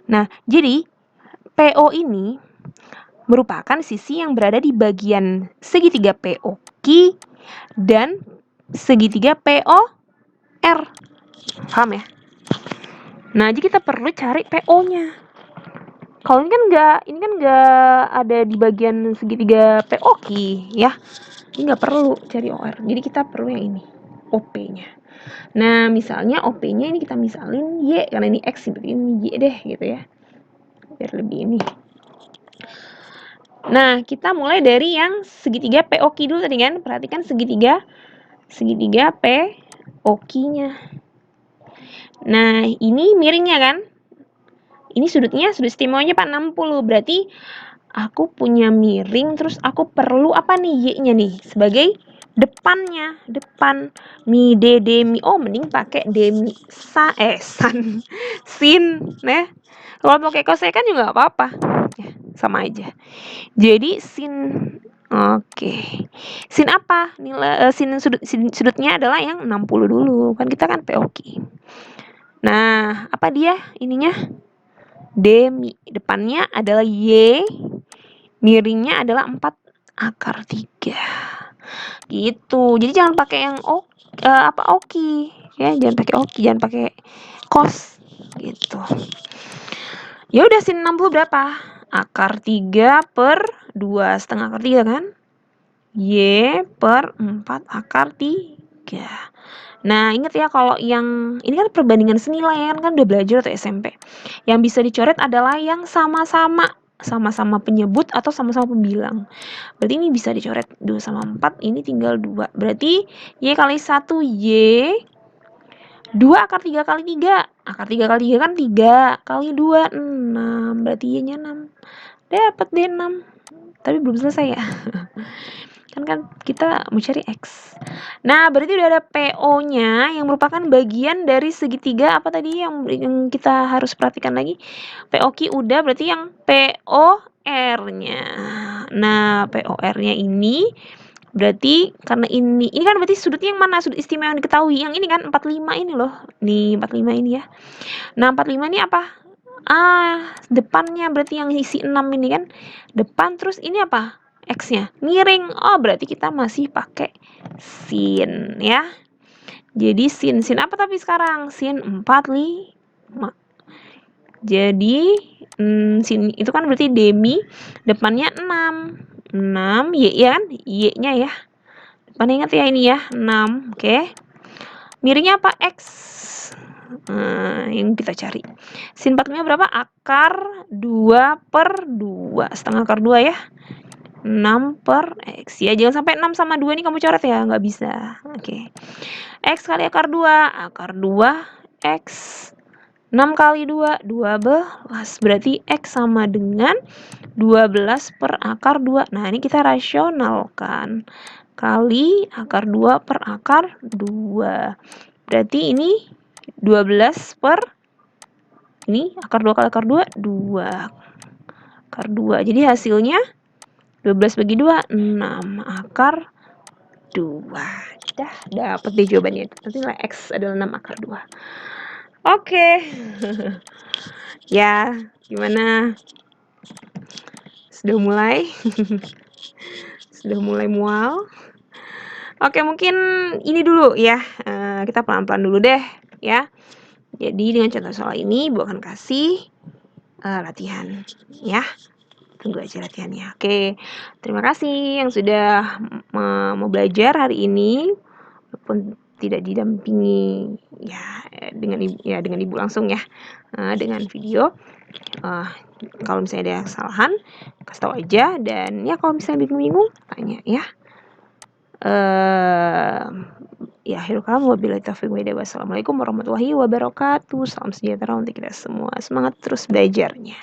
Nah, jadi PO ini merupakan sisi yang berada di bagian segitiga POQ dan segitiga POR. Paham ya? Nah, jadi kita perlu cari PO-nya. Kalau ini kan nggak ada di bagian segitiga POQ ya. Ini nggak perlu cari OR. Jadi kita perlu yang ini, OP-nya. Nah, misalnya OP-nya ini kita misalin Y, karena ini X, berarti ini Y deh gitu ya. Biar lebih ini. Nah, kita mulai dari yang segitiga POQ dulu tadi kan. Perhatikan segitiga POQ-nya. Nah, ini miringnya kan. Ini sudut istimewanya Pak 60. Berarti aku punya miring, terus aku perlu apa nih Y-nya nih sebagai depannya, depan mi D mi O, mending pakai demi san sin nah. Kalau pakai kosekan juga nggak apa-apa. Ya, sama aja. Jadi sin, oke. Sin apa? Nilai sudutnya adalah yang 60 dulu. Kan kita kan POQ. Nah, apa dia ininya? Demi. Depannya adalah Y. Miringnya adalah 4 akar 3. Gitu. Jadi jangan pakai yang oki. Ya, jangan pakai oki, jangan pakai cos gitu. Ya udah, sin 60 berapa? Akar 3 per 2 setengah akar 3 kan? Y per 4 akar 3. Nah, ingat ya, kalau yang ini kan perbandingan senilai kan udah belajar atau SMP. Yang bisa dicoret adalah yang sama-sama penyebut atau sama-sama pembilang. Berarti ini bisa dicoret 2 sama 4, ini tinggal 2. Berarti Y kali 1 Y, 2 akar 3 kali 3. Akar 3 kali 3 kan 3 kali 2, 6. Berarti Y-nya 6. Dapat deh 6. Tapi belum selesai ya. kan kita mau cari X. Nah, berarti udah ada PO-nya yang merupakan bagian dari segitiga apa tadi yang kita harus perhatikan lagi. POQ udah, berarti yang POR-nya. Nah, POR-nya ini berarti karena ini kan berarti sudutnya yang mana? Sudut istimewa yang diketahui. Yang ini kan 45 ini loh. Nih, 45 ini ya. Nah, 45 ini apa? Depannya berarti yang isi 6 ini kan. Depan, terus ini apa? X-nya miring. Oh, berarti kita masih pakai sin ya. Jadi sin apa tapi sekarang? Sin 45. Jadi sin itu kan berarti demi, depannya 6. 6 Y ya kan? Y-nya ya. Depannya ingat ya ini ya, 6. Oke. Miringnya apa? X. Yang kita cari. Sin 45 berapa? Akar 2 per 2. Setengah akar 2 ya. 6 per X. Ya, jangan sampai 6 sama 2 ini kamu coret ya. Nggak bisa. Oke. X kali akar 2. Akar 2 X. 6 kali 2, 12. Berarti X sama dengan 12 per akar 2. Nah, ini kita rasionalkan. Kali akar 2 per akar 2. Berarti ini 12 per ini akar 2 kali akar 2, 2. Akar 2. Jadi hasilnya 12 bagi 2, 6 akar 2. Dah, dapat deh jawabannya. Nanti nilai X adalah 6 akar 2. Oke. Ya, gimana? Sudah mulai? Sudah mulai mual? Oke, mungkin ini dulu ya, kita pelan-pelan dulu deh, ya. Jadi dengan contoh soal ini Ibu akan kasih, latihan, ya. Tunggu aja latihannya. Oke, terima kasih yang sudah mau belajar hari ini, walaupun tidak didampingi dengan Ibu langsung ya, dengan video. Kalau misalnya ada kesalahan, kasih tahu aja, dan ya kalau misalnya bingung-bingung, tanya ya. Ya, akhirul kalam, wabillahi taufiq walhidayah. Wassalamualaikum warahmatullahi wabarakatuh. Salam sejahtera untuk kita semua. Semangat terus belajarnya.